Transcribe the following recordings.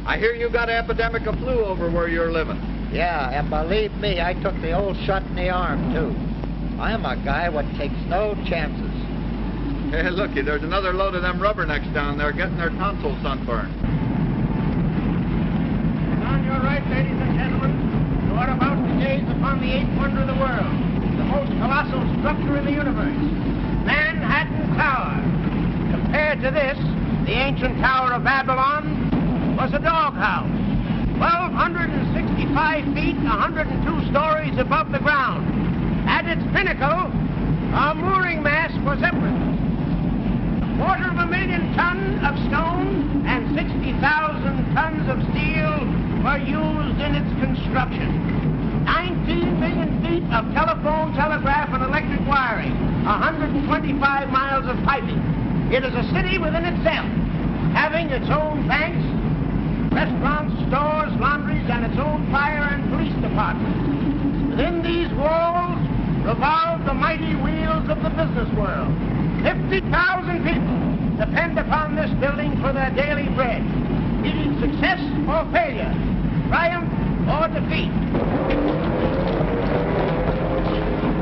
I hear you got an epidemic of flu over where you're living. Yeah, and believe me, I took the old shot in the arm, too. I'm a guy what takes no chances. Hey, looky, there's another load of them rubbernecks down there getting their tonsils sunburned. And on your right, ladies and gentlemen, you are about to gaze upon the eighth wonder of the world, the most colossal structure in the universe, Manhattan Tower. Compared to this, the ancient Tower of Babylon was a doghouse, 1,265 feet, 102 stories above the ground. At its pinnacle, a mooring mast was erected. 250,000 tons of stone and 60,000 tons of steel were used in its construction. 19 million feet of telephone, telegraph, and electric wiring, 125 miles of piping. It is a city within itself, having its own banks, restaurants, stores, laundries, and its own fire and police department. Within these walls revolve the mighty wheels of the business world. 50,000 people depend upon this building for their daily bread, meeting success or failure, triumph or defeat.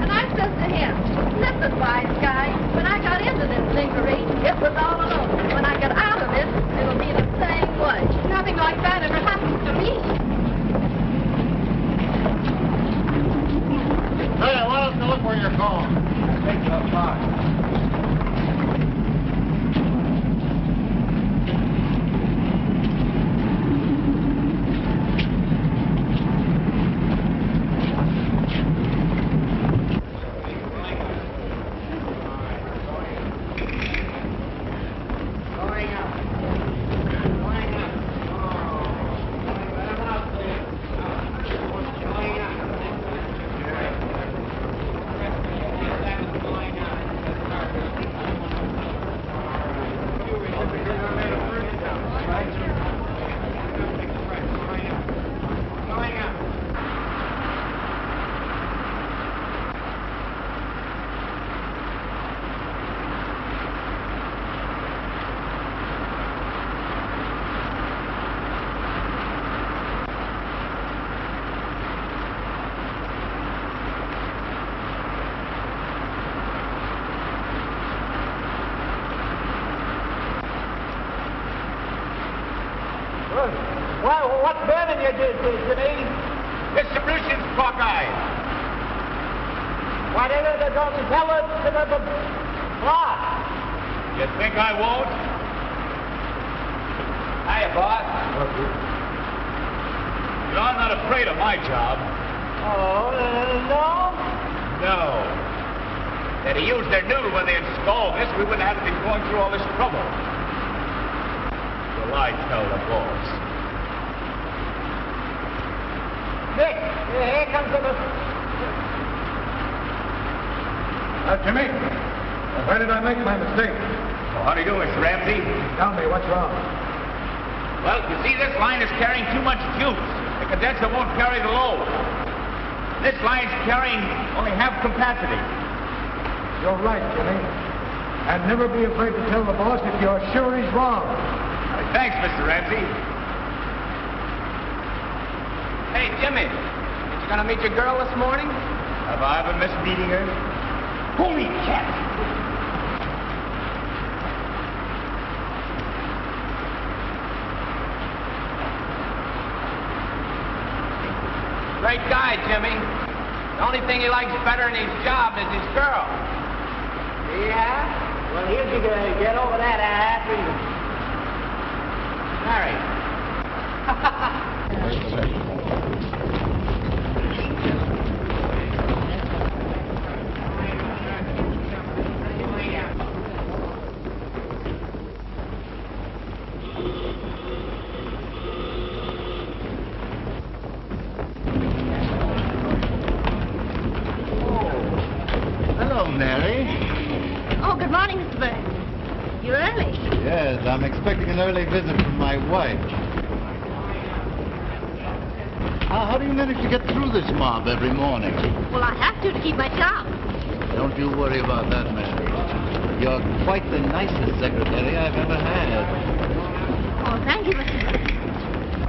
And I said to him, listen, wise guy, when I got into this lingerie, it was all alone. When I get out of it, it'll be the same way. Nothing like that ever happens to me. Hey, why don't you look where you're going? Take your time. What's burning you, Jimmy? Distribution's cockeyed. Why, they don't tell us to the boss. You think I won't? Hiya, boss. You know, I'm not afraid of my job. Oh, no? No. That he used their noodle when they installed this, we wouldn't have been going through all this trouble. Well, I tell the boss. Nick, here comes the... Jimmy, where did I make my mistake? Well, how do you do, Mr. Ramsey? Tell me, what's wrong? Well, you see, this line is carrying too much juice. The condenser won't carry the load. This line's carrying only half capacity. You're right, Jimmy. And never be afraid to tell the boss if you're sure he's wrong. Thanks, Mr. Ramsey. Hey, Jimmy, you gonna meet your girl this morning? Have I ever missed meeting her? Holy cat! Great guy, Jimmy. The only thing he likes better in his job is his girl. Yeah? Well, here's you gonna get over that after you marry. Mary. Oh, good morning, Mr. Burns. You're early. Yes, I'm expecting an early visit from my wife. How do you manage to get through this mob every morning? Well, I have to keep my job. Don't you worry about that, Mary. You're quite the nicest secretary I've ever had. Oh, thank you, Mr. Burns.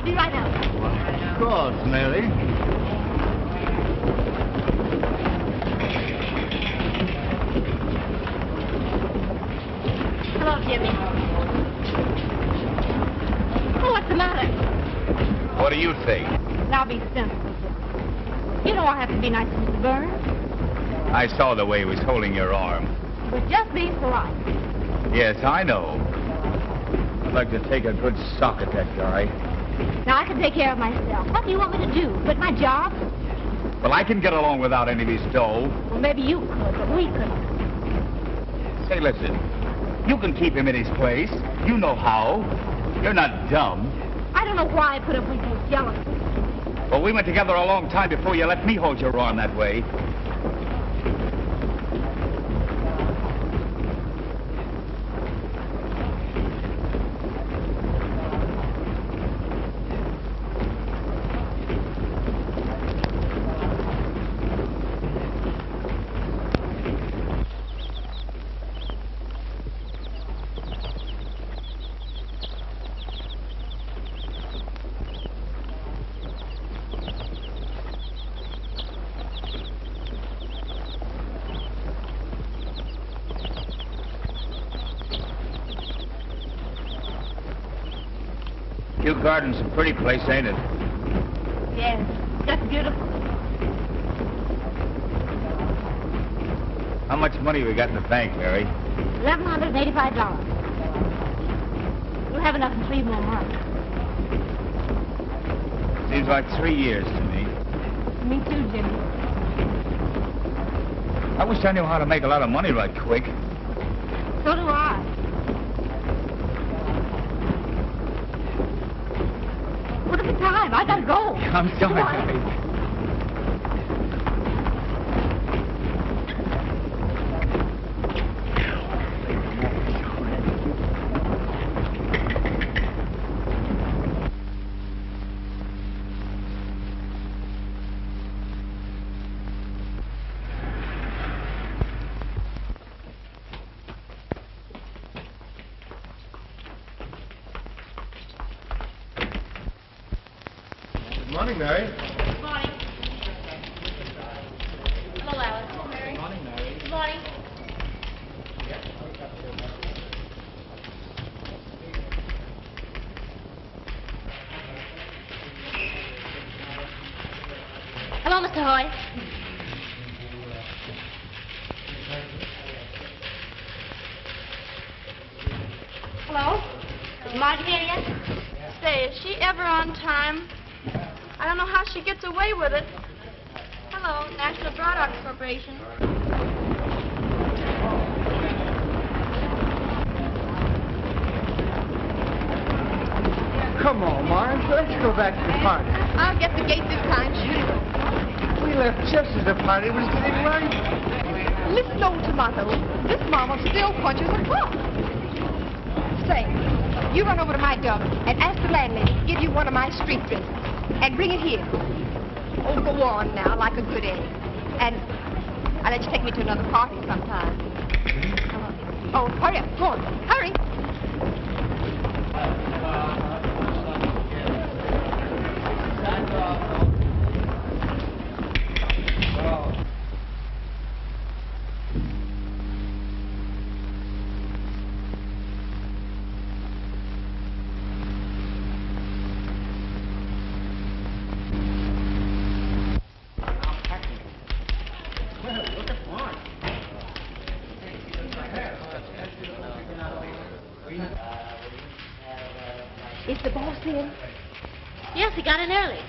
I'll be right out. Of course, Mary. Hello, Jimmy. Oh, what's the matter? What do you think? Now be sensible. You know I have to be nice to Mr. Burns. I saw the way he was holding your arm. But just being polite. Yes, I know. I'd like to take a good sock at that guy. Now, I can take care of myself. What do you want me to do? Quit my job? Well, I can get along without any of his dough. Well, maybe you could, but we couldn't. Say, listen. You can keep him in his place. You know how. You're not dumb. I don't know why I put up with his jealousy. Well, we went together a long time before you let me hold your arm that way. Kew Garden's a pretty place, ain't it? Yes, that's beautiful. How much money we got in the bank, Mary? $1,185. We'll have enough in 3 more months. Seems like 3 years to me. Me too, Jimmy. I wish I knew how to make a lot of money right quick. So do I. Look at the time. I gotta go. I'm sorry, Mary. Good morning, Mary. Good morning. Hello, Alice. Mary. Good morning, Mary. Good morning. Hello, Mr. Hoy. Hello? Is Margie here yet? Say, is she ever on time? I don't know how she gets away with it. Hello, National Broadcast Corporation. Come on, Marge. Let's go back to the party. I'll get the gate this time, shoot. We left just as the party was getting right. Listen, old tomato. This mama still punches a clock. Say, you run over to my dump and ask the landlady to give you one of my street dresses. And bring it here. Oh, go on now, like a good egg. And I'll let you take me to another party sometime. Oh, hurry up. Go on. Hurry. Is the boss in? Yes, he got in early.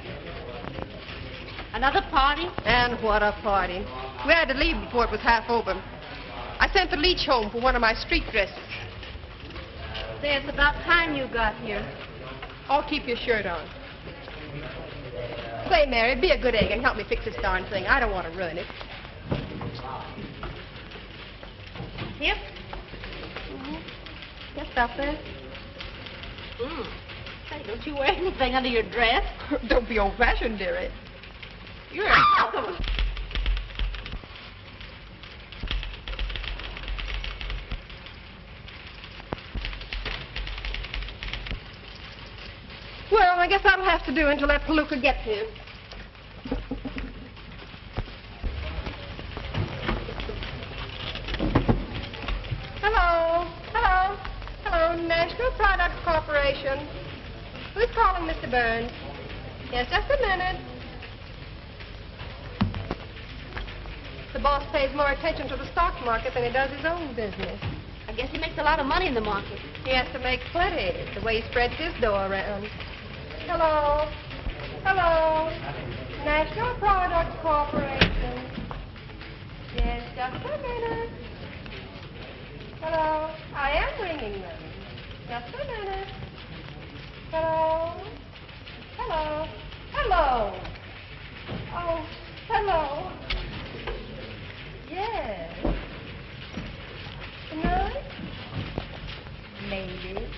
Another party? And what a party. We had to leave before it was half over. I sent the leech home for one of my street dresses. Say, it's about time you got here. I'll keep your shirt on. Say, Mary, be a good egg and help me fix this darn thing. I don't want to ruin it. Yep. Just up there. Hey, don't you wear anything under your dress? Don't be old-fashioned, dearie. You're a... Well, I guess that'll have to do until that palooka gets here. Hello. Hello. Hello, National Products Corporation. Who's calling, Mr. Burns? Yes, just a minute. The boss pays more attention to the stock market than he does his own business. I guess he makes a lot of money in the market. He has to make plenty, the way he spreads his dough around. Hello. Hello. National Products Corporation. Yes, just a minute. Hello. I am ringing them. Just a minute. Hello. Hello. Hello. Oh, hello. Yes. Tonight? Maybe.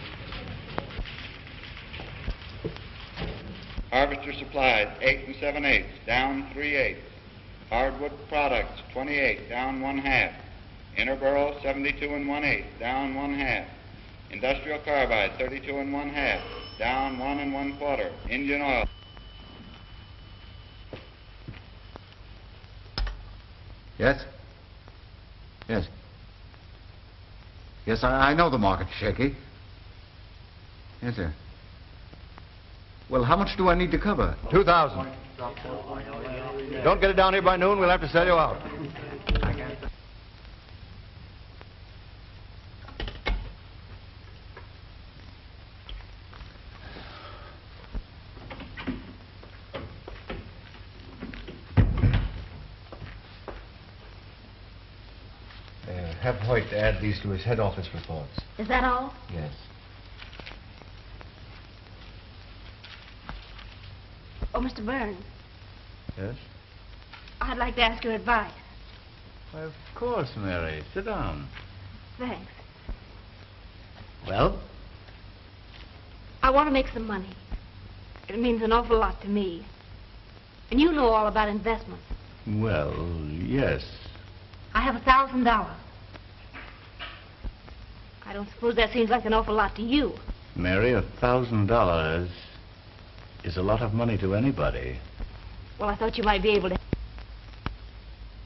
Harvester supplies, 8 7/8, down 3/8. Hardwood products, 28, down 1/2. Interborough, 72 1/8, down 1/2. Industrial carbide, 32 1/2, down 1 1/4. Engine oil. Yes? Yes. Yes, I know the market's shaky. Yes, sir. Well, how much do I need to cover? 2,000. Don't get it down here by noon, we'll have to sell you out. Have Hoyt add these to his head office reports. Is that all? Yes. Oh, Mr. Burns, Yes? I'd like to ask your advice. Why, of course, Mary. Sit down. Thanks. Well? I want to make some money. It means an awful lot to me. And you know all about investments. Well, yes. I have $1,000. I don't suppose that seems like an awful lot to you. Mary, $1,000 is a lot of money to anybody. Well, I thought you might be able to.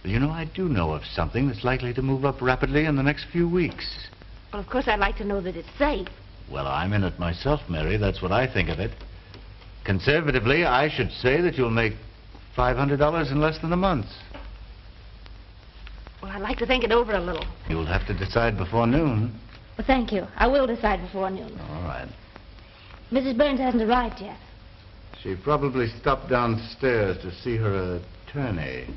You know, I do know of something that's likely to move up rapidly in the next few weeks. Well, of course, I'd like to know that it's safe. Well, I'm in it myself, Mary. That's what I think of it. Conservatively, I should say that you'll make $500 in less than a month. Well, I'd like to think it over a little. You'll have to decide before noon. Well, thank you. I will decide before noon. All right. Mrs. Burns hasn't arrived yet. She probably stopped downstairs to see her attorney.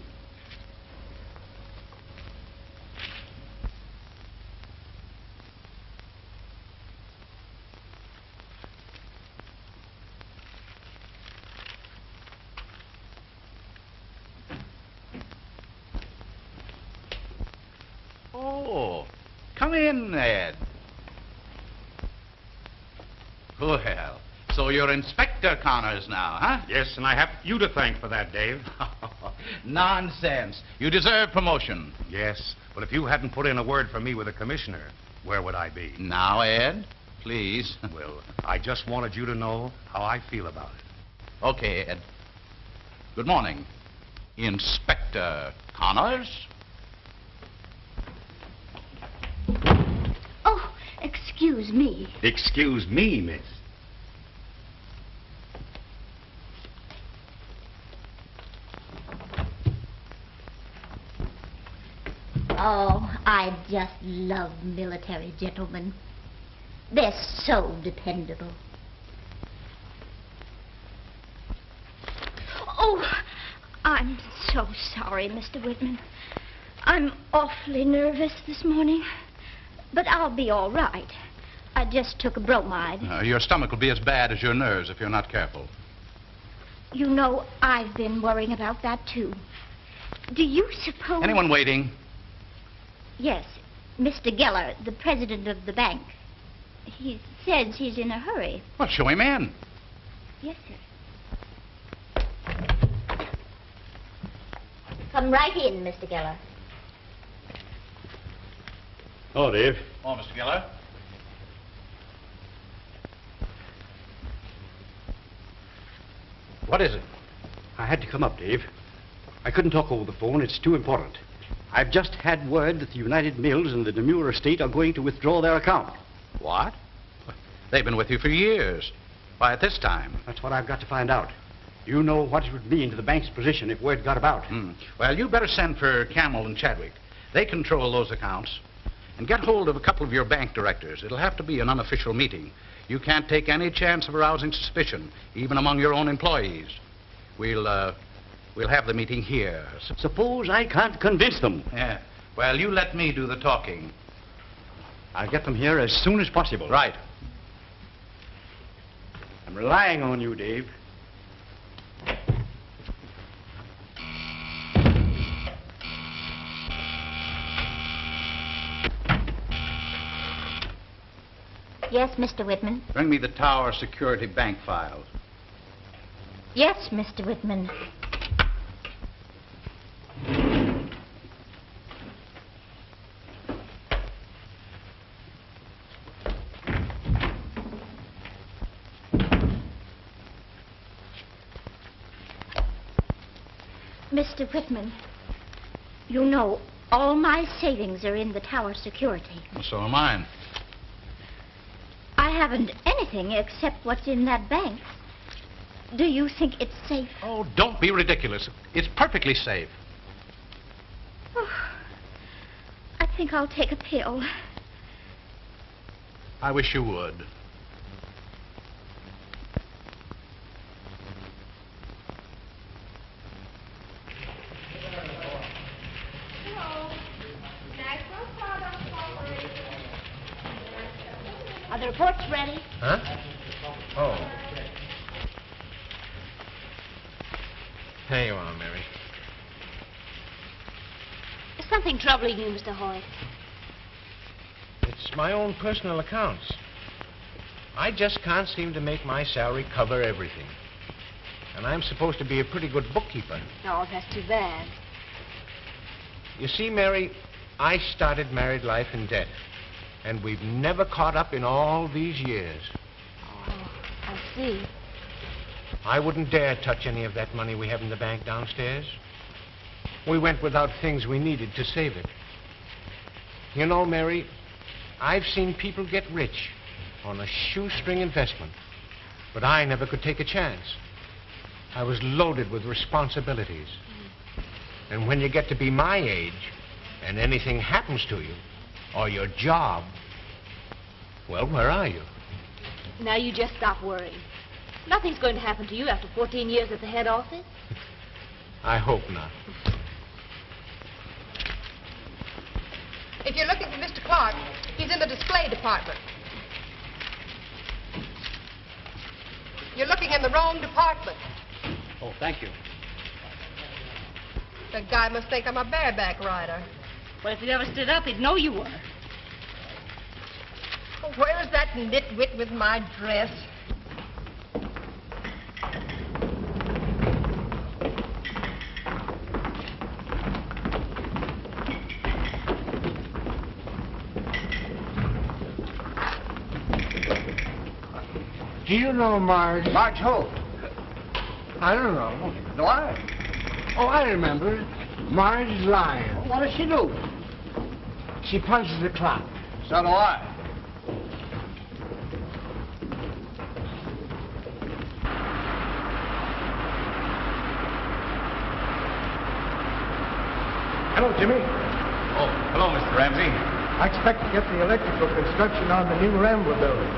Oh, come in, Ed. Well, so you're Inspector Connors now, huh? Yes, and I have you to thank for that, Dave. Nonsense. You deserve promotion. Yes, but if you hadn't put in a word for me with the commissioner, where would I be? Now, Ed, please. Well, I just wanted you to know how I feel about it. Okay, Ed. Good morning. Inspector Connors? Oh, excuse me. Excuse me, miss. Oh, I just love military gentlemen. They're so dependable. Oh, I'm so sorry, Mr. Whitman. I'm awfully nervous this morning, but I'll be all right. I just took a bromide. Your stomach will be as bad as your nerves if you're not careful. You know, I've been worrying about that, too. Do you suppose... Anyone waiting? Yes, Mr. Geller, the president of the bank. He says he's in a hurry. Well, show him in. Yes, sir. Come right in, Mr. Geller. Oh, Dave. Oh, Mr. Geller. What is it? I had to come up, Dave. I couldn't talk over the phone. It's too important. I've just had word that the United Mills and the Demure estate are going to withdraw their account. What? They've been with you for years. Why, at this time? That's what I've got to find out. You know what it would mean to the bank's position if word got about. Well, you better send for Camel and Chadwick. They control those accounts. And get hold of a couple of your bank directors. It'll have to be an unofficial meeting. You can't take any chance of arousing suspicion, even among your own employees. We'll have the meeting here. Suppose I can't convince them. Yeah. Well, you let me do the talking. I'll get them here as soon as possible. Right. I'm relying on you, Dave. Yes, Mr. Whitman. Bring me the Tower Security Bank files. Yes, Mr. Whitman. Mr. Whitman, you know all my savings are in the Tower Security. Well, so are mine. I haven't anything except what's in that bank. Do you think it's safe? Oh, don't be ridiculous. It's perfectly safe. Oh, I think I'll take a pill. I wish you would. Are the reports ready? Huh? Oh. Here you are, Mary. Is something troubling you, Mr. Hoyt? It's my own personal accounts. I just can't seem to make my salary cover everything. And I'm supposed to be a pretty good bookkeeper. Oh, that's too bad. You see, Mary, I started married life in debt. And we've never caught up in all these years. Oh, I see. I wouldn't dare touch any of that money we have in the bank downstairs. We went without things we needed to save it. You know, Mary, I've seen people get rich on a shoestring investment, but I never could take a chance. I was loaded with responsibilities. And when you get to be my age, and anything happens to you, or your job, well, where are you? Now you just stop worrying. Nothing's going to happen to you after 14 years at the head office. I hope not. If you're looking for Mr. Clark, he's in the display department. You're looking in the wrong department. Oh, thank you. The guy must think I'm a bareback rider. Well, if you ever stood up, he'd know you were. Where's that nitwit with my dress? Do you know Marge? Marge who? I don't know. Do I? Oh, I remember. Marge Lyon. What does she do? She punches the clock. So do I. Hello, Jimmy. Oh, hello, Mr. Ramsey. I expect to get the electrical construction on the new ramp we're building.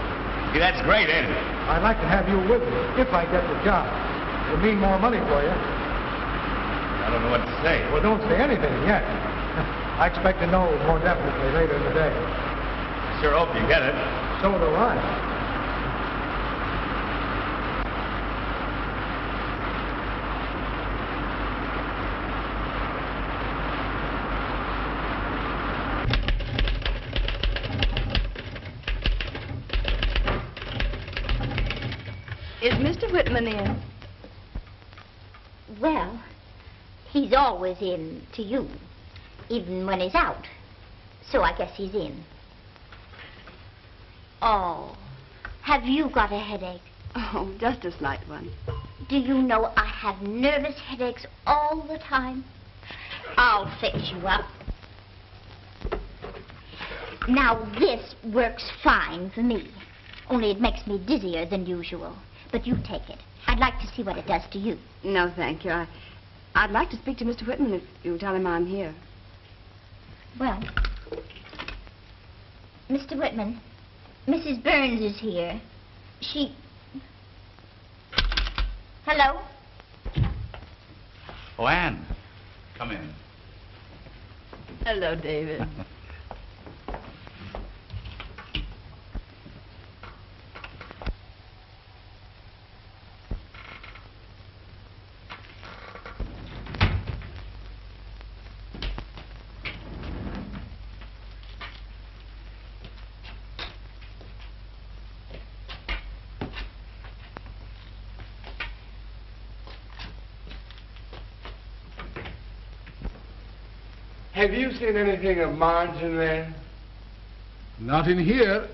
See, that's great, ain't it? I'd like to have you with me if I get the job. It'll mean more money for you. I don't know what to say. Well, don't say anything yet. I expect to know more definitely later in the day. Sure hope you get it. So do I. Is Mr. Whitman in? Well, he's always in to you, even when he's out. So I guess he's in. Oh, have you got a headache? Oh, just a slight one. Do Do you know I have nervous headaches all the time? I'll fix you up. Now, this works fine for me. Only it makes me dizzier than usual. But you take it. I'd like to see what it does to you. No, thank you. I'd like to speak to Mr. Whitman if you tell him I'm here. Well, Mr. Whitman, Mrs. Burns is here. She... Hello? Oh, Anne, come in. Hello, David. Have you seen anything of Marge in there? Not in here.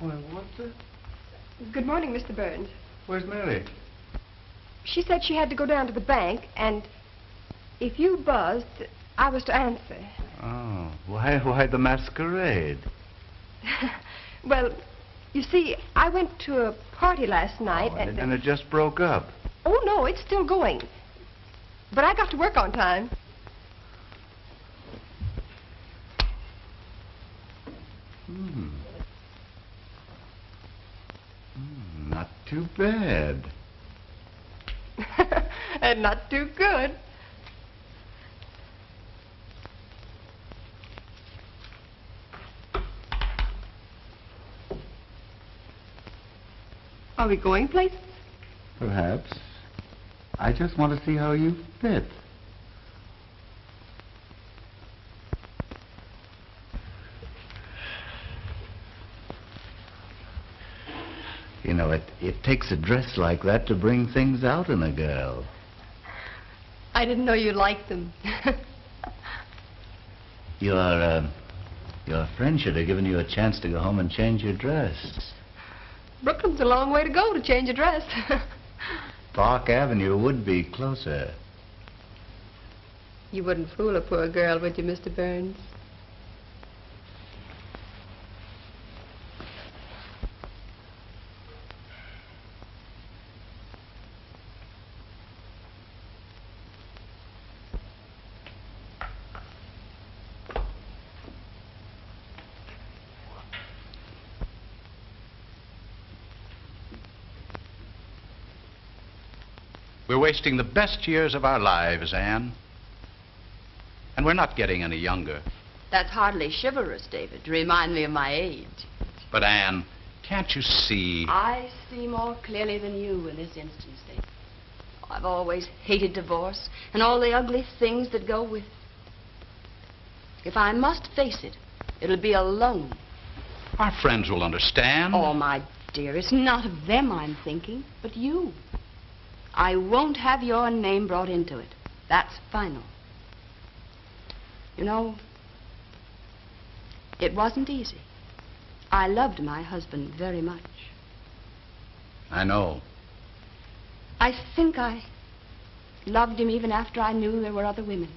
Well, what the... Good morning, Mr. Burns. Where's Mary? She said she had to go down to the bank, and if you buzzed, I was to answer. Oh, why the masquerade? Well, you see, I went to a party last night, And it just broke up. Oh, no, it's still going. But I got to work on time. Not too bad. And not too good. Are we going places? Perhaps. I just want to see how you fit. You know, it takes a dress like that to bring things out in a girl. I didn't know you liked them. Your friend should have given you a chance to go home and change your dress. Brooklyn's a long way to go to change a dress. Park Avenue would be closer. You wouldn't fool a poor girl, would you, Mr. Burns? We're wasting the best years of our lives, Anne. And we're not getting any younger. That's hardly chivalrous, David, to remind me of my age. But, Anne, can't you see... I see more clearly than you in this instance, David. I've always hated divorce and all the ugly things that go with it. If I must face it, it'll be alone. Our friends will understand. Oh, my dear, it's not of them I'm thinking, but you. I won't have your name brought into it. That's final. You know, it wasn't easy. I loved my husband very much. I know. I think I loved him even after I knew there were other women.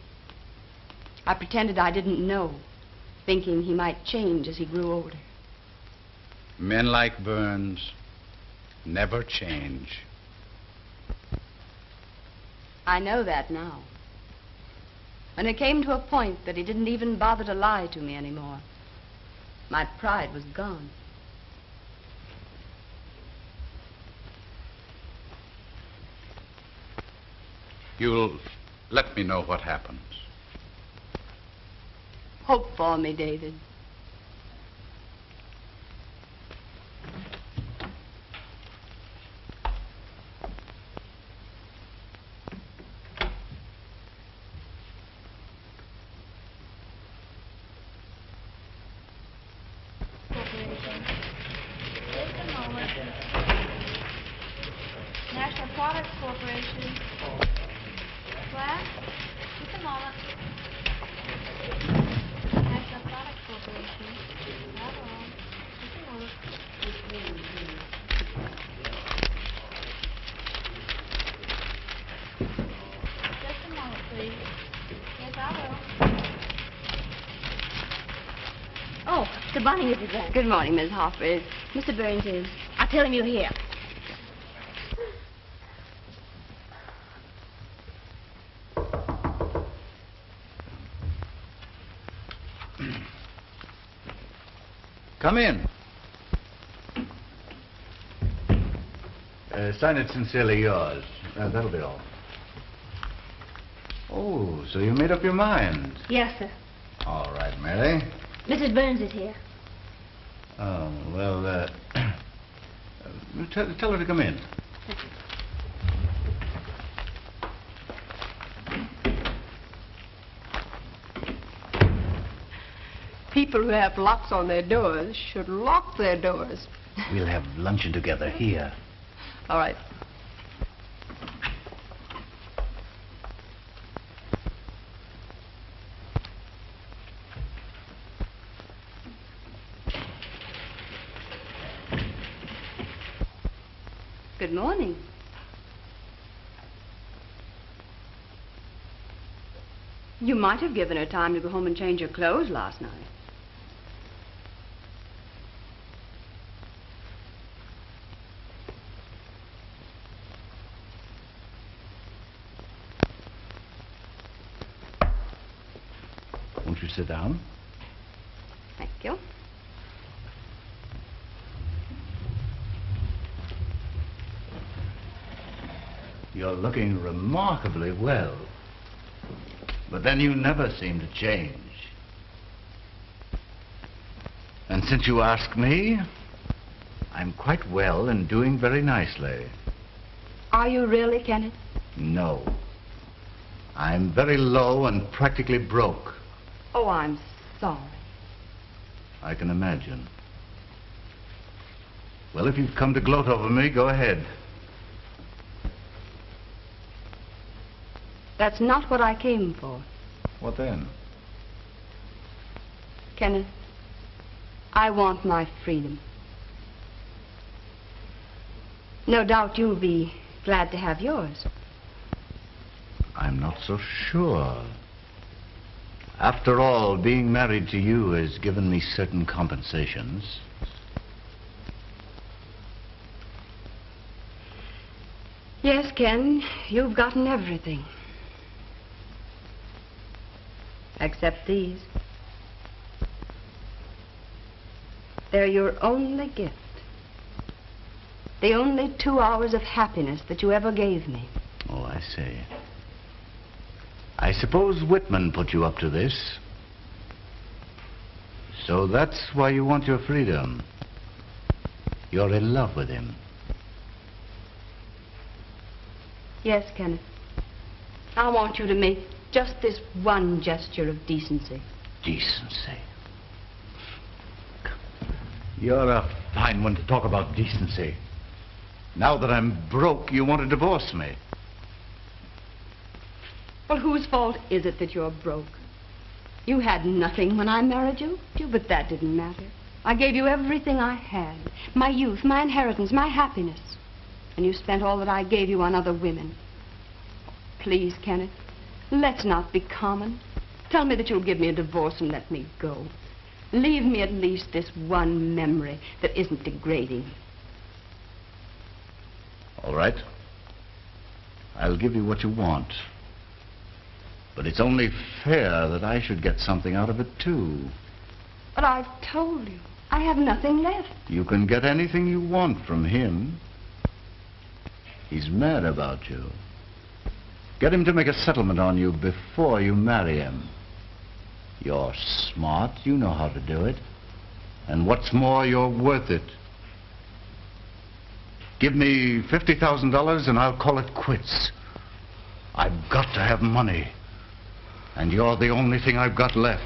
I pretended I didn't know, thinking he might change as he grew older. Men like Burns, never change. I know that now. When it came to a point that he didn't even bother to lie to me anymore, my pride was gone. You'll let me know what happens. Hope for me, David. National Products Corporation. Class, just a moment. National Products Corporation. Hello. Just a moment. Just a moment, please. Yes, I will. Oh, good morning, Mrs. Duncan. Good morning, Miss Harper. Is Mr. Burns in? I'll tell him you're here. Come in. Sign it sincerely yours. That'll be all. Oh, so you made up your mind. Yes, sir. All right, Mary. Mrs. Burns is here. Oh, well, tell her to come in. People who have locks on their doors should lock their doors. We'll have luncheon together here. All right. Good morning. You might have given her time to go home and change her clothes last night. Won't you sit down? Thank you. You're looking remarkably well. But then you never seem to change. And since you ask me, I'm quite well and doing very nicely. Are you really, Kenneth? No. I'm very low and practically broke. Oh, I'm sorry. I can imagine. Well, if you've come to gloat over me, go ahead. That's not what I came for. What then? Kenneth, I want my freedom. No doubt you'll be glad to have yours. I'm not so sure. After all, being married to you has given me certain compensations. Yes, Ken, you've gotten everything. Except these. They're your only gift. The only 2 hours of happiness that you ever gave me. Oh, I see. I suppose Whitman put you up to this. So that's why you want your freedom. You're in love with him. Yes, Kenneth. I want you to make just this one gesture of decency. Decency? You're a fine one to talk about decency. Now that I'm broke, you want to divorce me. Well, whose fault is it that you're broke? You had nothing when I married you, but that didn't matter. I gave you everything I had. My youth, my inheritance, my happiness. And you spent all that I gave you on other women. Please, Kenneth, let's not be common. Tell me that you'll give me a divorce and let me go. Leave me at least this one memory that isn't degrading. All right. I'll give you what you want. But it's only fair that I should get something out of it, too. But I've told you, I have nothing left. You can get anything you want from him. He's mad about you. Get him to make a settlement on you before you marry him. You're smart. You know how to do it. And what's more, you're worth it. Give me $50,000 and I'll call it quits. I've got to have money. And you're the only thing I've got left.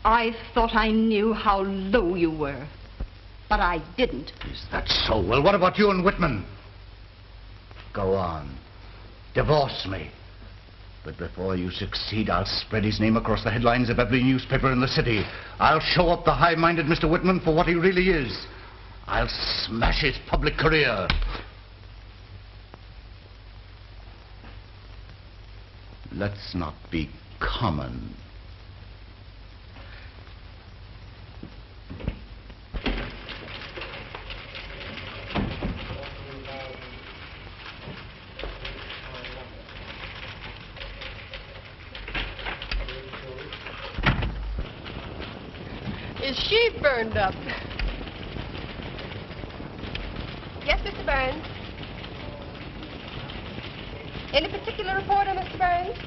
I thought I knew how low you were. But I didn't. Is that so? Well, what about you and Whitman? Go on. Divorce me. But before you succeed, I'll spread his name across the headlines of every newspaper in the city. I'll show up the high-minded Mr. Whitman for what he really is. I'll smash his public career. Let's not be common. Is she burned up? Yes, Mr. Burns. Any particular reporter, Mr. Burns?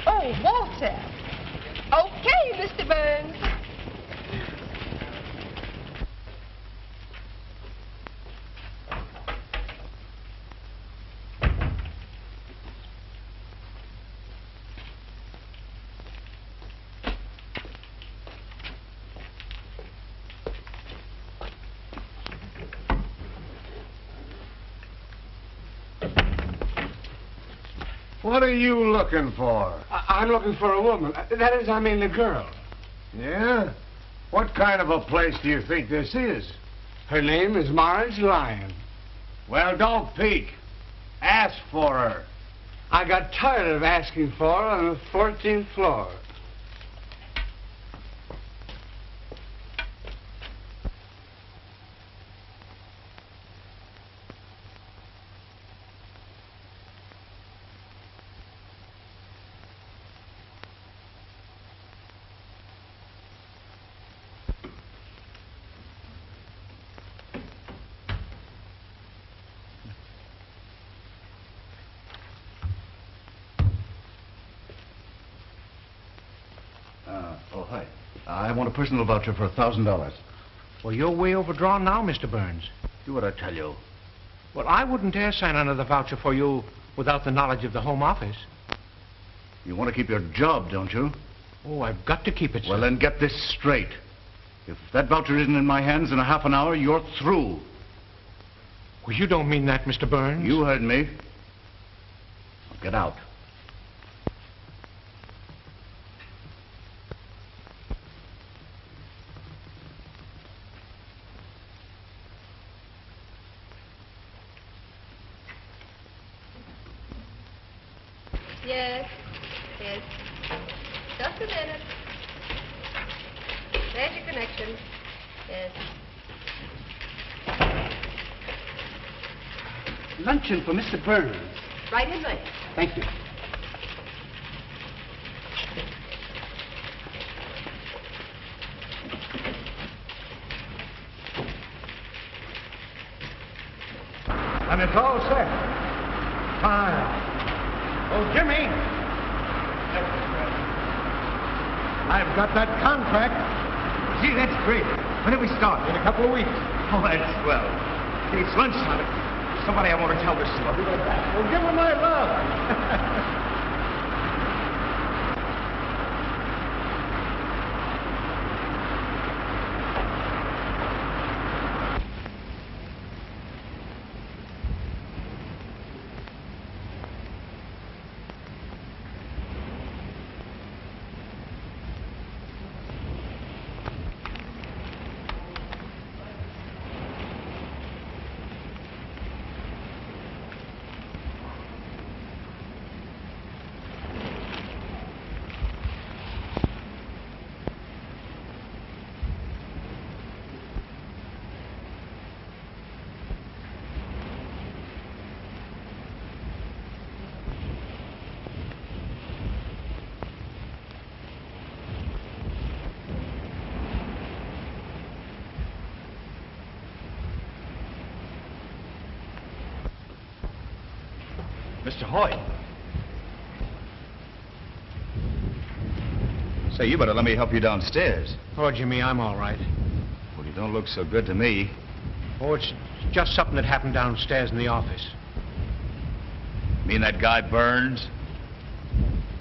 Oh, Walter. Okay, Mr. Burns. What are you looking for? I'm looking for a woman. That is, I mean, a girl. Yeah? What kind of a place do you think this is? Her name is Marge Lyon. Well, don't peek. Ask for her. I got tired of asking for her on the 14th floor. Oh, hi. I want a personal voucher for $1,000. Well, you're way overdrawn now, Mr. Burns. Do what I tell you. Well, I wouldn't dare sign another voucher for you without the knowledge of the Home Office. You want to keep your job, don't you? Oh, I've got to keep it, sir. Well, then get this straight. If that voucher isn't in my hands in a half an hour, you're through. Well, you don't mean that, Mr. Burns. You heard me. Now get out. Yes. Yes. Just a minute. There's your connection. Yes. Luncheon for Mr. Burns. Right in there. Thank you. And it's all set. Fine. Oh, Jimmy! I've got that contract. Gee, that's great. When do we start? In a couple of weeks. Oh, that's swell. It's lunchtime. Somebody I want to tell this to. I'll be right back. Well, give her my love. Mr. Hoyt. Say, you better let me help you downstairs. Oh, Jimmy, I'm all right. Well, you don't look so good to me. Oh, it's just something that happened downstairs in the office. Mean that guy Burns?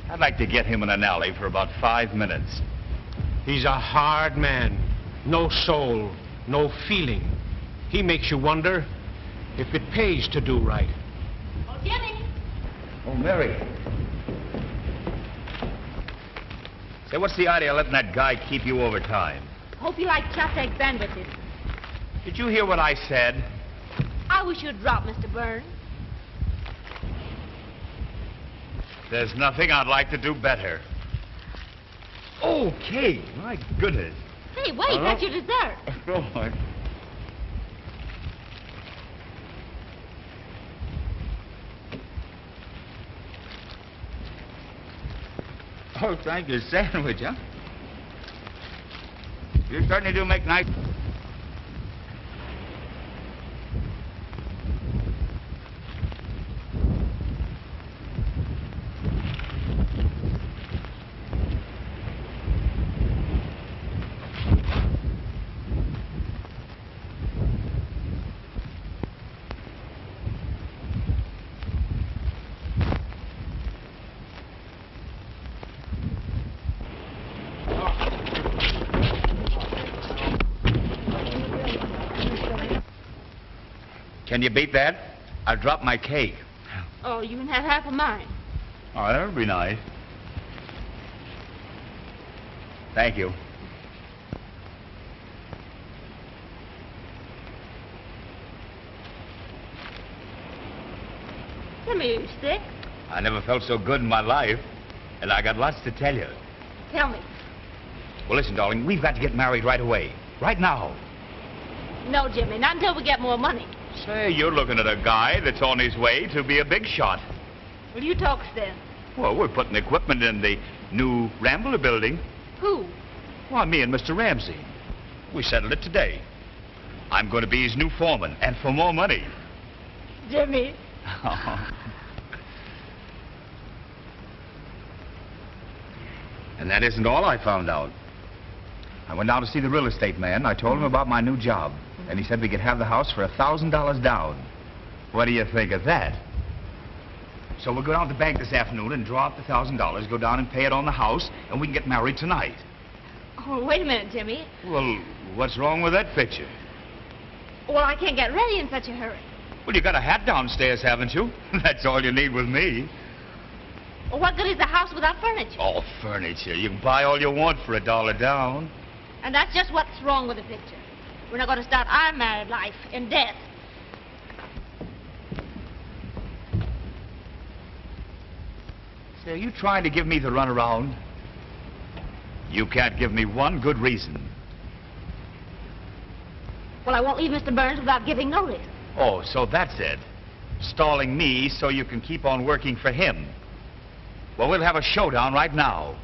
I'd like to get him in an alley for about 5 minutes. He's a hard man. No soul, no feeling. He makes you wonder if it pays to do right. Oh, Jimmy! Oh, Mary. Say, what's the idea of letting that guy keep you overtime? Hope you like chopped egg sandwiches. Did you hear what I said? I wish you'd drop, Mr. Burns. There's nothing I'd like to do better. Okay, my goodness. Hey, wait, that's your dessert. Oh, oh, thank you. Sandwich, huh? You certainly do make nice... Can you beat that? I dropped my cake. Oh, you can have half of mine. Oh, that would be nice. Thank you. Jimmy, are you sick? I never felt so good in my life, and I got lots to tell you. Tell me. Well, listen, darling, we've got to get married right away. Right now. No, Jimmy, not until we get more money. Say, you're looking at a guy that's on his way to be a big shot. Will you talk then? Well, we're putting equipment in the new Rambler building. Who? Well, me and Mr. Ramsey. We settled it today. I'm going to be his new foreman, and for more money. Jimmy. And that isn't all I found out. I went down to see the real estate man. I told him about my new job. And he said we could have the house for $1,000 down. What do you think of that? So we'll go down to the bank this afternoon and draw up the $1,000, go down and pay it on the house, and we can get married tonight. Oh, wait a minute, Jimmy. Well, what's wrong with that picture? Well, I can't get ready in such a hurry. Well, you got a hat downstairs, haven't you? That's all you need with me. Well, what good is a house without furniture? Oh, furniture. You can buy all you want for $1 down. And that's just what's wrong with the picture. We're not going to start our married life in debt. Say, are you trying to give me the runaround? You can't give me one good reason. Well, I won't leave Mr. Burns without giving notice. Oh, so that's it. Stalling me so you can keep on working for him. Well, we'll have a showdown right now.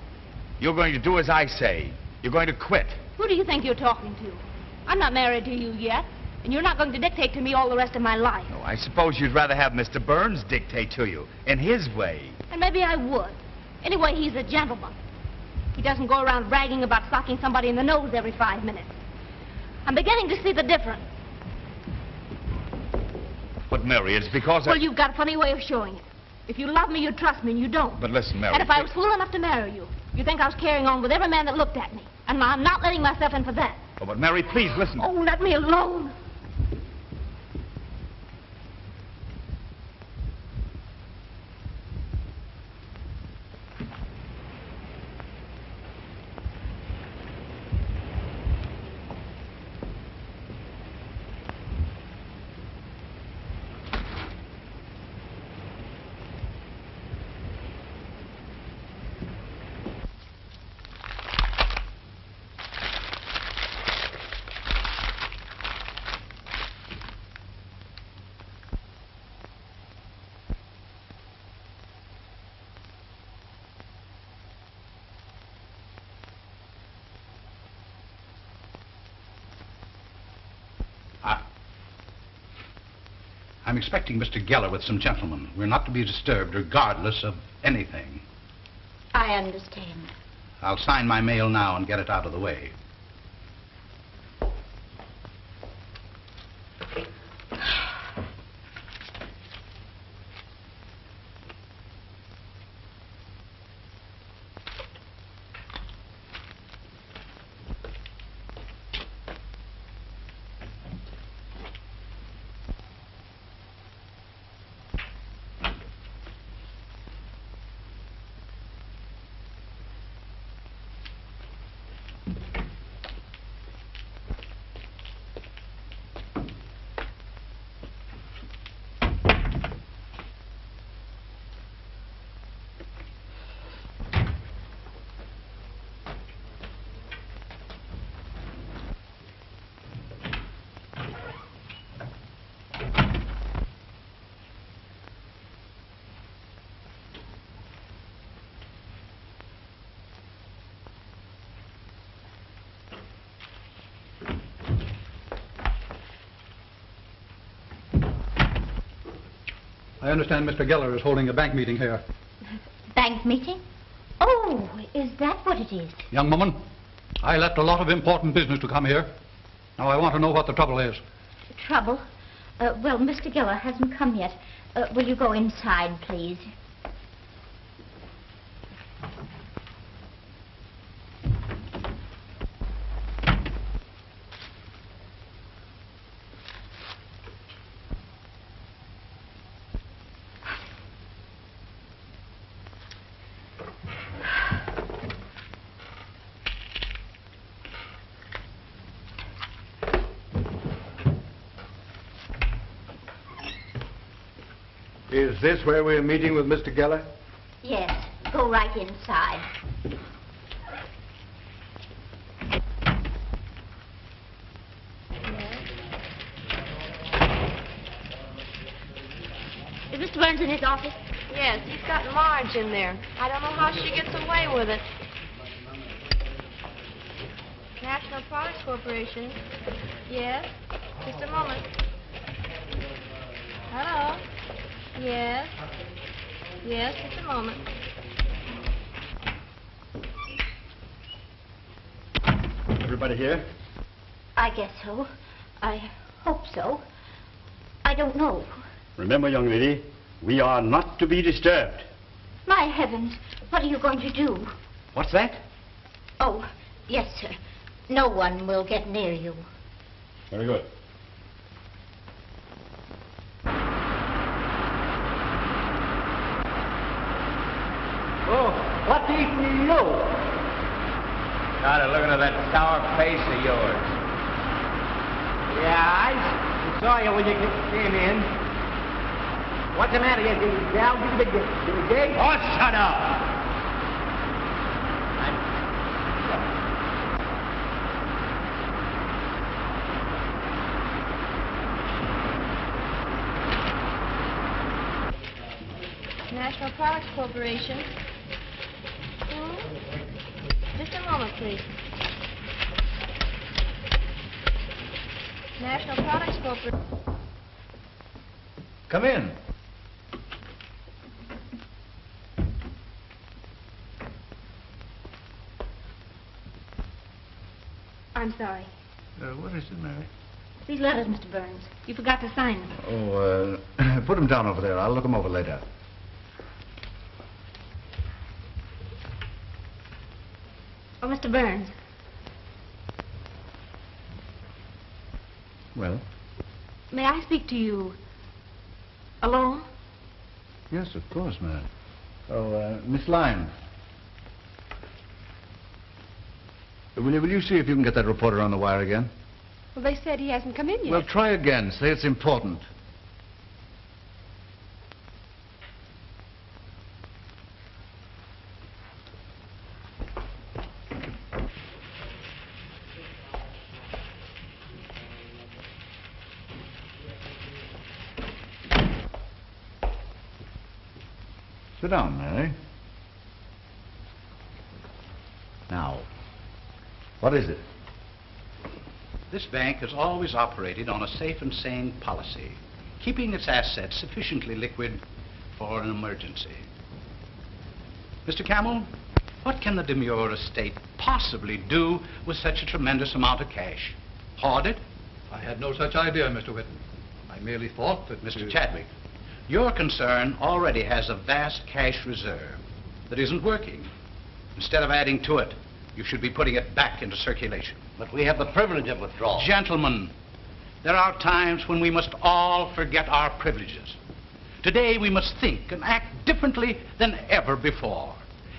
You're going to do as I say. You're going to quit. Who do you think you're talking to? I'm not married to you yet, and you're not going to dictate to me all the rest of my life. Oh, I suppose you'd rather have Mr. Burns dictate to you, in his way. And maybe I would. Anyway, he's a gentleman. He doesn't go around bragging about socking somebody in the nose every 5 minutes. I'm beginning to see the difference. But, Mary, it's because Well, you've got a funny way of showing it. If you love me, you trust me, and you don't. But listen, Mary... And if I was fool enough to marry you, you think I was carrying on with every man that looked at me. And I'm not letting myself in for that. Oh, but Mary, please, listen. Oh, let me alone. I'm expecting Mr. Geller with some gentlemen. We're not to be disturbed regardless of anything. I understand. I'll sign my mail now and get it out of the way. I understand Mr. Geller is holding a bank meeting here. Bank meeting? Oh, is that what it is? Young woman, I left a lot of important business to come here. Now I want to know what the trouble is. Trouble? Well, Mr. Geller hasn't come yet. Will you go inside, please? Is this where we're meeting with Mr. Geller? Yes, go right inside. Is Mr. Burns in his office? Yes, he's got Marge in there. I don't know how she gets away with it. National Products Corporation. Yes. Just a moment. Hello. Yes. Yes, just a moment. Everybody here? I guess so. I hope so. I don't know. Remember, young lady, we are not to be disturbed. My heavens, what are you going to do? What's that? Oh, yes, sir. No one will get near you. Very good. Oh, what eating you? Started looking at that sour face of yours. Yeah, I saw you when you came in. What's the matter? Did you gal give you the gig? Oh, shut up! National Products Corporation. Just a moment, please. National Products Corporation. Come in. I'm sorry. What is it, Mary? These letters, Mr. Burns. You forgot to sign them. Oh, put them down over there. I'll look them over later. Oh, Mr. Burns. Well? May I speak to you alone? Yes, of course, Mary. Oh, Miss Lyons. Will you see if you can get that reporter on the wire again? Well, they said he hasn't come in yet. Well, try again. Say it's important. Sit down, Mary. Now, what is it? This bank has always operated on a safe and sane policy. keeping its assets sufficiently liquid for an emergency. Mr. Camel, what can the demure estate possibly do with such a tremendous amount of cash? Hoard it? I had no such idea, Mr. Whitman. I merely thought that... Mr. Chadwick, your concern already has a vast cash reserve that isn't working. Instead of adding to it, you should be putting it back into circulation. But we have the privilege of withdrawal. Gentlemen, there are times when we must all forget our privileges. Today we must think and act differently than ever before.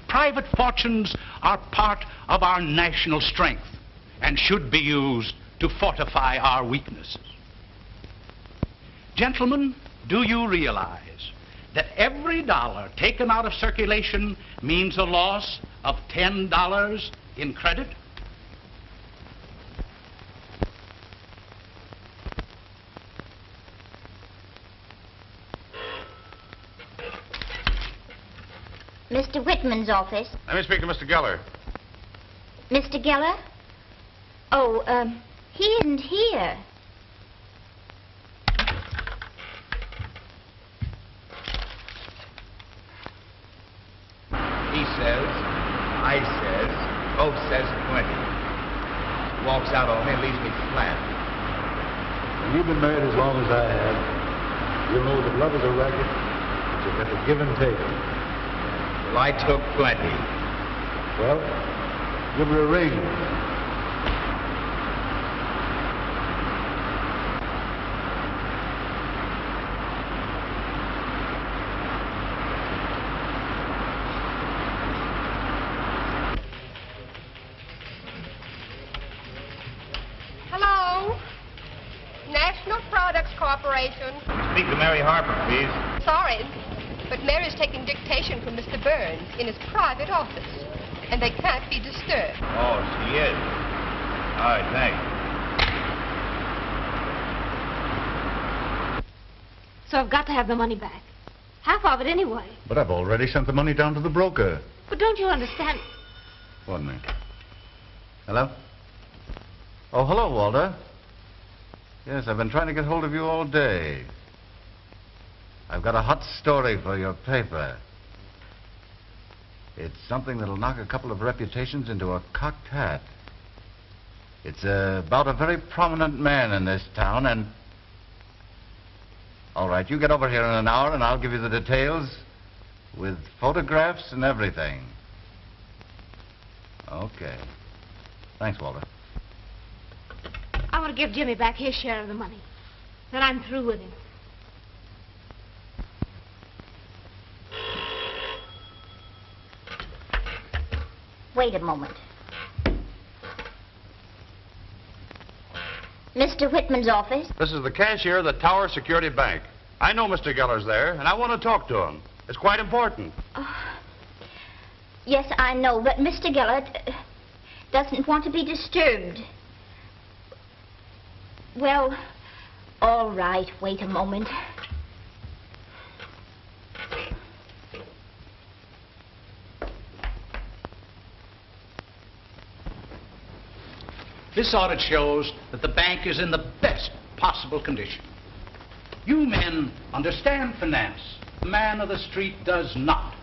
Private fortunes are part of our national strength and should be used to fortify our weaknesses. Gentlemen, do you realize that every dollar taken out of circulation means a loss of $10 in credit? Mr. Whitman's office. Let me speak to Mr. Geller. Mr. Geller? Oh, he isn't here. He says, I says, both says plenty. Walks out on me and leaves me flat. When you've been married as long as I have, you'll know that love is a racket. It's got to give and take. Well, I took plenty. Well, give her a ring. Hello? National Products Corporation. Speak to Mary Harper, please. Sorry, but Mary's taking dictation from Mr. Burns in his private office, and they can't be disturbed. Oh, she is. All right, thanks. So I've got to have the money back. Half of it anyway. But I've already sent the money down to the broker. But don't you understand? One minute. Hello? Oh, hello, Walter. Yes, I've been trying to get hold of you all day. I've got a hot story for your paper. It's something that'll knock a couple of reputations into a cocked hat. It's about a very prominent man in this town, and... All right, you get over here in an hour, and I'll give you the details with photographs and everything. Okay. Thanks, Walter. I want to give Jimmy back his share of the money. Then I'm through with him. Wait a moment. Mr. Whitman's office? This is the cashier of the Tower Security Bank. I know Mr. Geller's there, and I want to talk to him. It's quite important. Yes, I know, but Mr. Geller doesn't want to be disturbed. Well, all right, wait a moment. This audit shows that the bank is in the best possible condition. You men understand finance. The man of the street does not.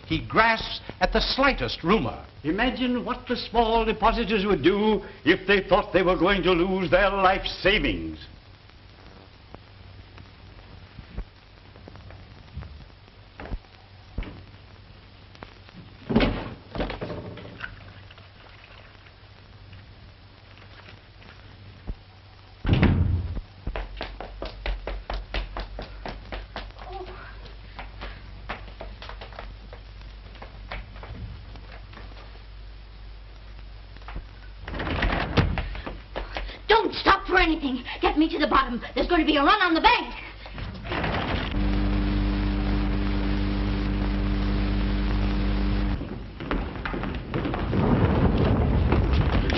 He grasps at the slightest rumor. Imagine what the small depositors would do if they thought they were going to lose their life savings. Don't stop for anything. Get me to the bottom. There's going to be a run on the bank.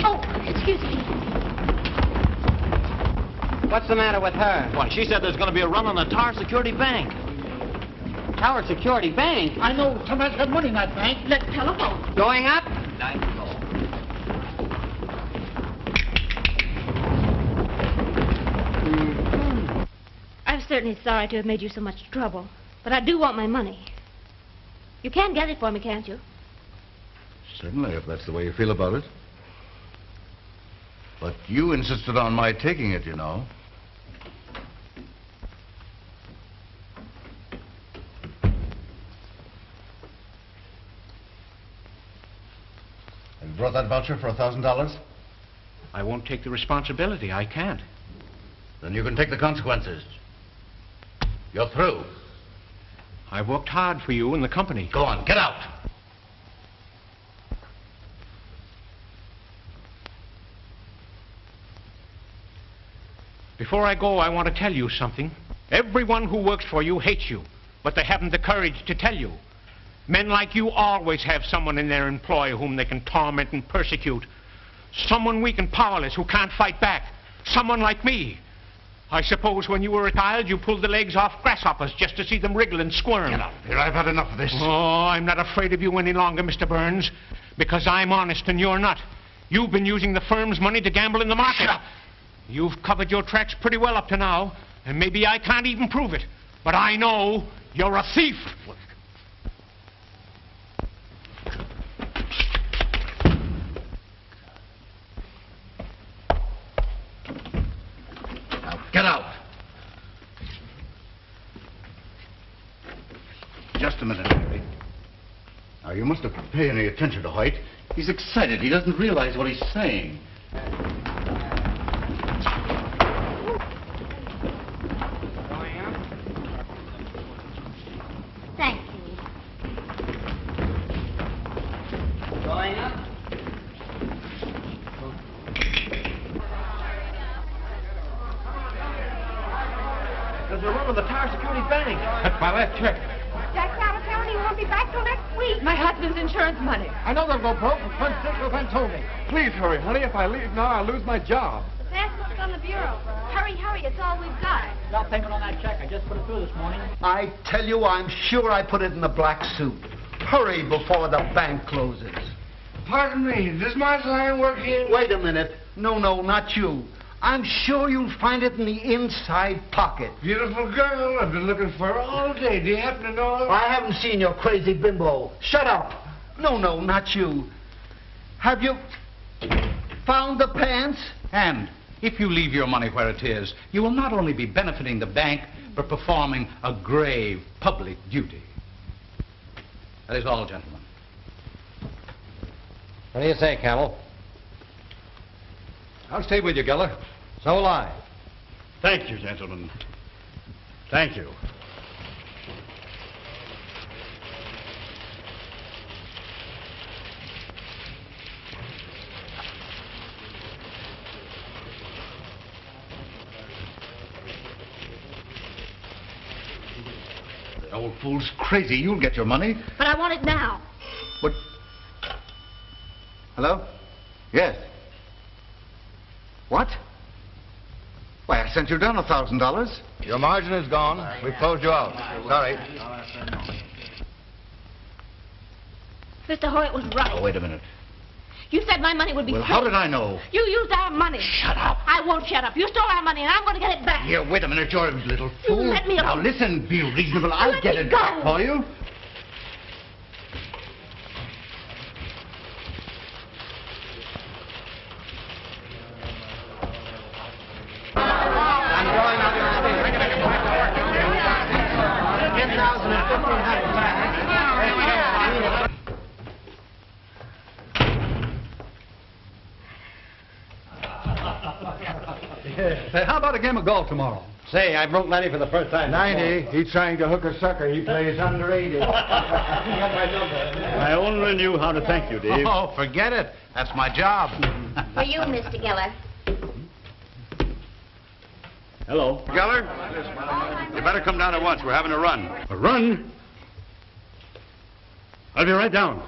Oh, excuse me. What's the matter with her? Why, she said there's going to be a run on the Tower Security Bank. Tower Security Bank? I know somebody's got money in that bank. Let's telephone. Going up? Nice call. I've certainly sorry to have made you so much trouble, but I do want my money. You can get it for me, can't you? Certainly, if that's the way you feel about it. But you insisted on my taking it, you know. Have you brought that voucher for $1,000? I won't take the responsibility. I can't. Then you can take the consequences. You're through. I've worked hard for you and the company. Go on, get out. Before I go, I want to tell you something. Everyone who works for you hates you, but they haven't the courage to tell you. Men like you always have someone in their employ whom they can torment and persecute. Someone weak and powerless who can't fight back. Someone like me. I suppose when you were a child, you pulled the legs off grasshoppers just to see them wriggle and squirm. Get out of here. I've had enough of this. Oh, I'm not afraid of you any longer, Mr. Burns, because I'm honest and you're not. You've been using the firm's money to gamble in the market. Shut up. You've covered your tracks pretty well up to now, and maybe I can't even prove it. But I know you're a thief. Now, get out. Just a minute, Mary. Now, you must have paid any attention to Hoyt. He's excited. He doesn't realize what he's saying. Thank you. Going up. There's a room in the Tower Securities Bank. That's my last check. Jack Salvatore, he won't be back till next week. My husband's insurance money. I know they'll go broke. Fred Stickleton told me. Please hurry, honey. If I leave now, I'll lose my job. That's what's on the bureau. Hurry, hurry, it's all we've got. No payment on that check. I just put it through this morning. I tell you, I'm sure I put it in the black suit. Hurry before the bank closes. Pardon me, does Marceline work here? Wait a minute. No, not you. I'm sure you'll find it in the inside pocket. Beautiful girl. I've been looking for her all day. Do you happen to know her? I haven't seen your crazy bimbo. Shut up. No, not you. Have you found the pants? And if you leave your money where it is, you will not only be benefiting the bank, but performing a grave public duty. That is all, gentlemen. What do you say, Camel? I'll stay with you, Geller. So will I. Thank you, gentlemen. Thank you. The old fool's crazy. You'll get your money. But I want it now. But... Hello? Yes. What? Why, I sent you down $1,000. Your margin is gone. We've closed you out. Sorry. Mr. Hoyt was right. Oh, wait a minute. You said my money would be Well, safe. how did I know? You used our money. Shut up. I won't shut up. You stole our money, and I'm going to get it back. Here, wait a minute, you're a little fool. let me Now, alone. listen, be reasonable. I'll Let get me it go. back for you. I'm going on your state. 10,000 and 1,500 back. Say, how about a game of golf tomorrow? Say, I broke 90 for the first time. 90. He's trying to hook a sucker. He plays under 80. I only knew how to thank you, Dave. Oh, forget it. That's my job. For you, Mr. Geller. Hello. Geller, you better come down at once. We're having a run. A run? I'll be right down.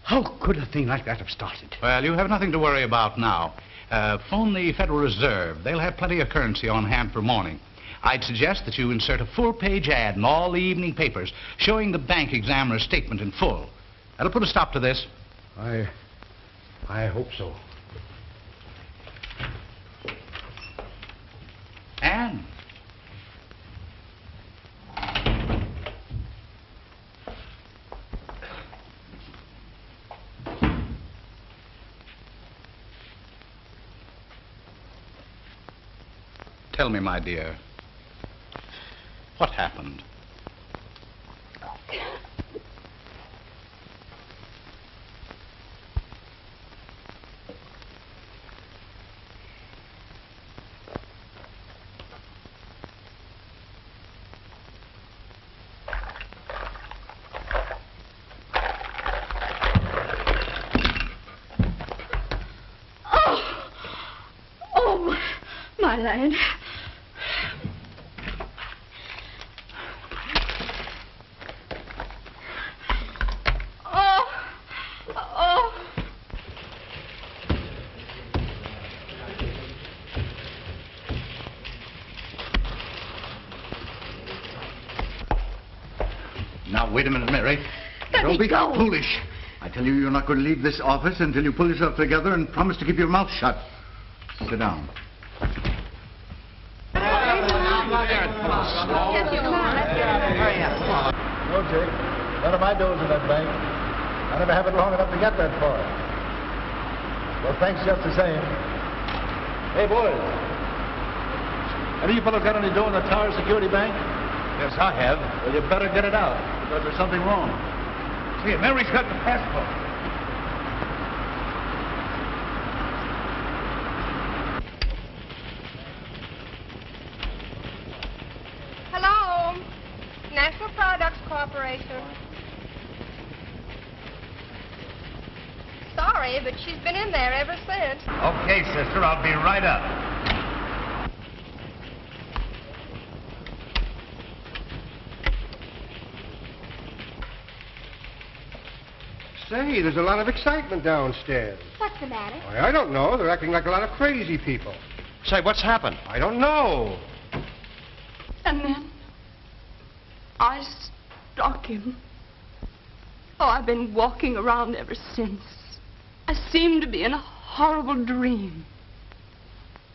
How could a thing like that have started? Well, you have nothing to worry about now. Phone the Federal Reserve. They'll have plenty of currency on hand for morning. I'd suggest that you insert a full-page ad in all the evening papers showing the bank examiner's statement in full. That'll put a stop to this. I hope so. And Tell me, my dear, what happened? My land. Oh. Now, wait a minute, Mary. Let Don't me be go. foolish. I tell you, you're not going to leave this office until you pull yourself together and promise to keep your mouth shut. Sit down. No, Jake. None of my doors in that bank. I never have it long enough to get that far. Well, thanks just the same. Hey, boys. Have you fellows got any dough in the Tower Security Bank? Yes, I have. Well, you better get it out, because there's something wrong. See, Mary's got the passport. Hello. National Products Corporation. Sorry, but she's been in there ever since. Okay, sister, I'll be right up. Say, there's a lot of excitement downstairs. What's the matter? Why, I don't know. They're acting like a lot of crazy people. Say, what's happened? I don't know. And then I struck him. Oh, I've been walking around ever since. I seemed to be in a horrible dream.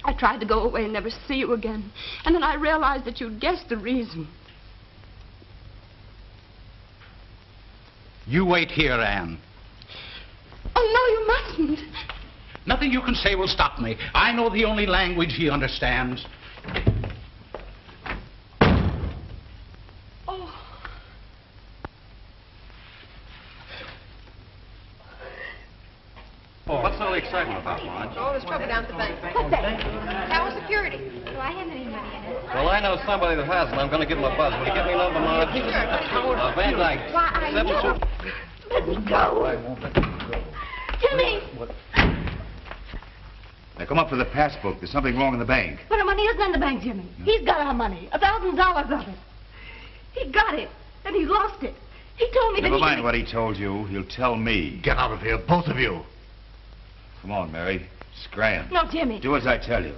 I tried to go away and never see you again. And then I realized that you'd guessed the reason. You wait here, Anne. Oh, no, you mustn't. Nothing you can say will stop me. I know the only language he understands. Oh, what's all the excitement about, Marge? Oh, there's trouble down at the bank. What's that? Tower Security. Do I have any money in it? Well, I know somebody that has, and I'm going to give him a buzz. Will you give me a number, Marge? Van Dyke. Why, I 72. Let me go. I won't let you go. Jimmy! Now, come up for the passbook. There's something wrong in the bank. But our money isn't in the bank, Jimmy. He's got our money. $1,000 of it. He got it, and he lost it. He told me that Never he... mind what he told you. He'll tell me. Get out of here, both of you. Come on, Mary. Scram. No, Jimmy. Do as I tell you.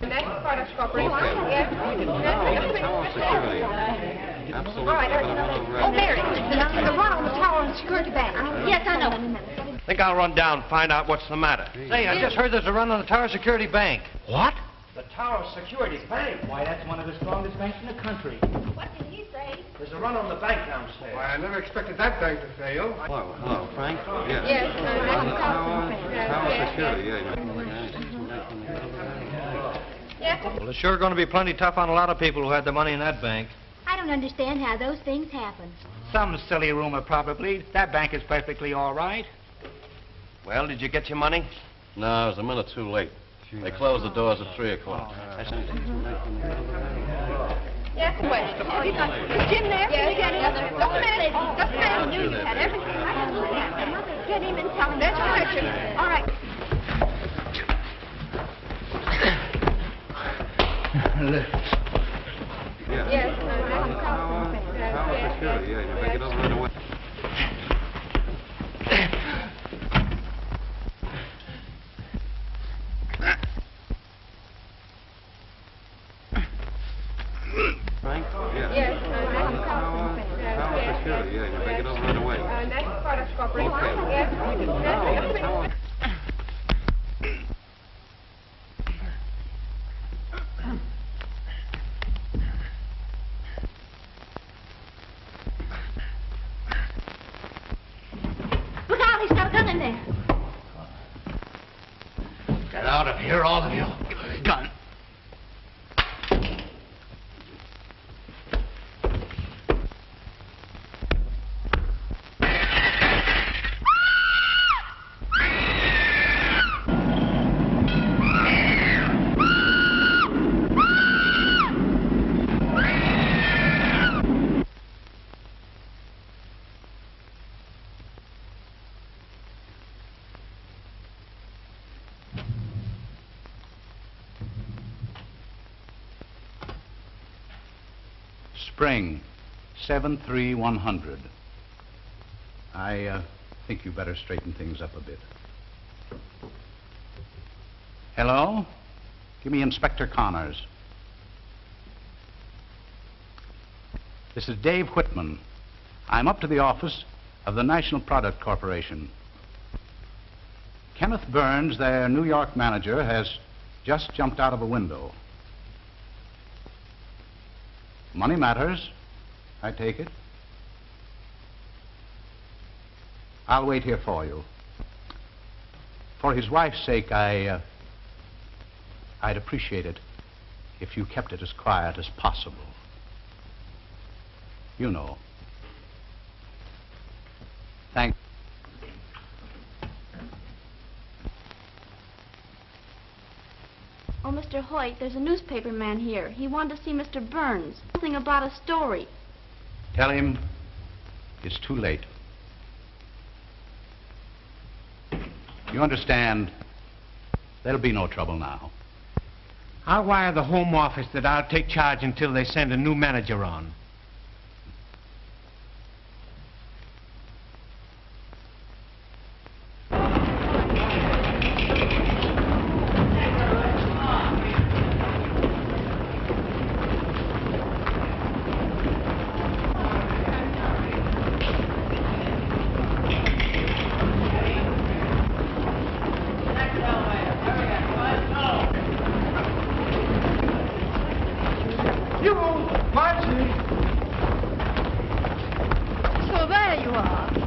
National Products Corporation. All right. Oh, Mary, the run on the Tower and Security Bank. Yes, I know. I think I'll run down and find out what's the matter. Say, I just heard there's a run on the Tower Security Bank. What? The Tower Security Bank? Why, that's one of the strongest banks in the country. What did he say? There's a run on the bank downstairs. Why, I never expected that bank to fail. Hello, Frank? Yes. Tower Security, Yes. Well, it's sure going to be plenty tough on a lot of people who had the money in that bank. I don't understand how those things happen. Some silly rumor, probably. That bank is perfectly all right. Well, did you get your money? No, I was a minute too late. They closed the doors at 3 o'clock. Yes, wait. Is Jim there? Can you get him? Just a minute. Just a minute. I knew you had everything. I can do that. Get him and tell him. That's right, Jim. All right. Yes. Tower Security, you make it over right away. Frank? Yes. Tower Security, you make it over right away. National Products Corporation. Yes. in there. Get out of here, all of you. Give me the gun. Spring, 73100. I think you better straighten things up a bit. Hello? Give me Inspector Connors. This is Dave Whitman. I'm up to the office of the National Product Corporation. Kenneth Burns, their New York manager, has just jumped out of a window. Money matters, I take it. I'll wait here for you. For his wife's sake, I'd appreciate it if you kept it as quiet as possible. You know. Thanks. Oh, Mr. Hoyt, there's a newspaper man here. He wanted to see Mr. Burns. Something about a story. Tell him it's too late. You understand, there'll be no trouble now. I'll wire the Home Office that I'll take charge until they send a new manager on.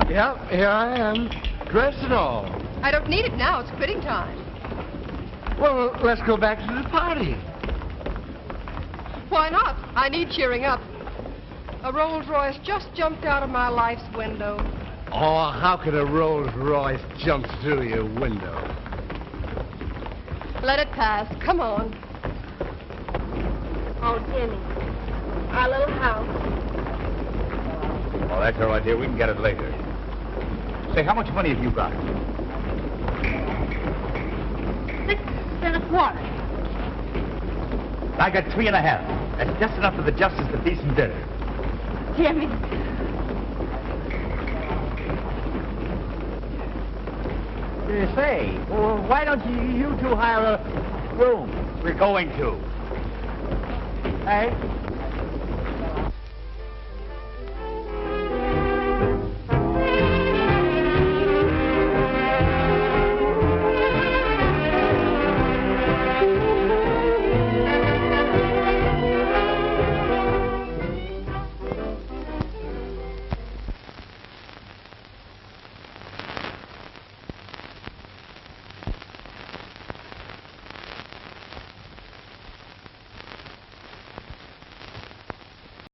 Yep, here I am, dressed and all. I don't need it now. It's quitting time. Well, let's go back to the party. Why not? I need cheering up. A Rolls Royce just jumped out of my life's window. Oh, how could a Rolls Royce jump through your window? Let it pass. Come on. Oh, Jimmy. Our little house. Oh, that's all right, dear. We can get it later. Say, how much money have you got? 6 1/4. I got 3 1/2. That's just enough for the justice of decent dinner. Jimmy. Say, well, why don't you two hire a room? We're going to. Hey?